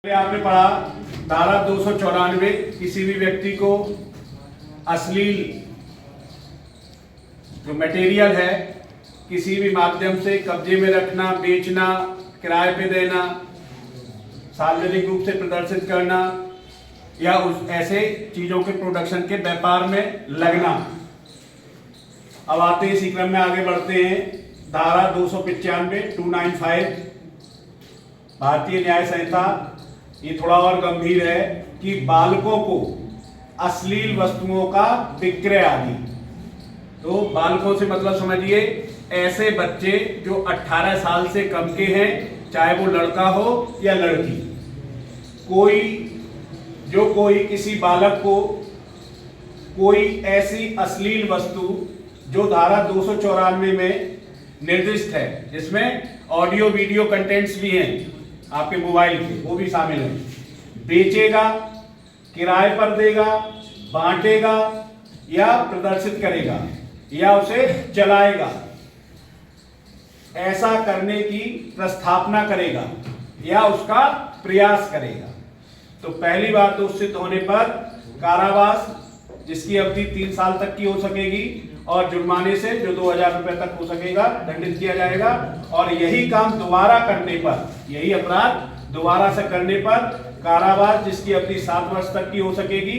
आपने पढ़ा धारा 294 किसी भी व्यक्ति को अश्लील जो मटेरियल है किसी भी माध्यम से कब्जे में रखना, बेचना, किराए पे देना, सार्वजनिक रूप से प्रदर्शित करना या उस ऐसे चीजों के प्रोडक्शन के व्यापार में लगना। अब आते हैं इसी क्रम में आगे बढ़ते हैं। धारा 295 भारतीय न्याय संहिता, ये थोड़ा और गंभीर है कि बालकों को अश्लील वस्तुओं का विक्रय आदि। तो बालकों से मतलब समझिए ऐसे बच्चे जो 18 साल से कम के हैं, चाहे वो लड़का हो या लड़की। कोई किसी बालक को कोई ऐसी अश्लील वस्तु जो धारा 294 में निर्दिष्ट है, जिसमें ऑडियो वीडियो कंटेंट्स भी हैं आपके मोबाइल के, वो भी शामिल है, बेचेगा, किराए पर देगा, बांटेगा या प्रदर्शित करेगा या उसे चलाएगा, ऐसा करने की प्रस्थापना करेगा या उसका प्रयास करेगा, तो पहली बार दोष सिद्ध होने पर कारावास जिसकी अवधि 3 साल तक की हो सकेगी और जुर्माने से जो 2000 रुपए तक हो सकेगा दंडित किया जाएगा। और यही काम दोबारा करने पर, यही अपराध दोबारा से करने पर कारावास जिसकी अवधि 7 वर्ष तक की हो सकेगी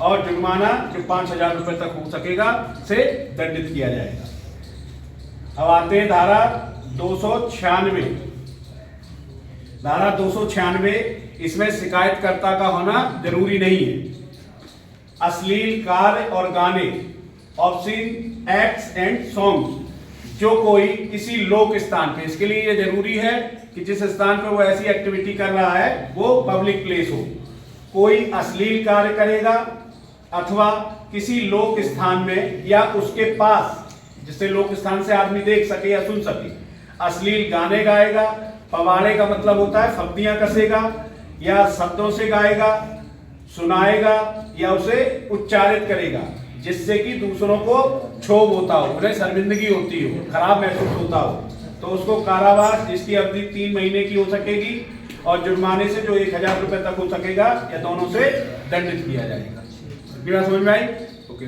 और जुर्माना जो 5000 रुपए तक हो सकेगा से दंडित किया जाएगा। अब आते हैं धारा 296। धारा 296, इसमें शिकायतकर्ता का होना जरूरी नहीं है। अश्लील कार्य और गाने, ऑब्सीन एक्ट्स एंड सॉन्ग्स, जो कोई किसी लोक स्थान पे, इसके लिए ये जरूरी है कि जिस स्थान पे वो ऐसी एक्टिविटी कर रहा है वो पब्लिक प्लेस हो, कोई अश्लील कार्य करेगा अथवा किसी लोक स्थान में या उसके पास, जिससे लोक स्थान से आदमी देख सके या सुन सके, अश्लील गाने गाएगा। पवाड़े का मतलब होता है फब्दियां कसेगा या शब्दों से गाएगा, सुनाएगा या उसे उच्चारित करेगा, जिससे कि दूसरों को क्षोभ होता हो, उन्हें शर्मिंदगी होती हो, खराब महसूस होता हो, तो उसको कारावास जिसकी अवधि 3 महीने की हो सकेगी और जुर्माने से जो 1000 रुपए तक हो सकेगा या दोनों से दंडित किया जाएगा। समझ में आई? ओके।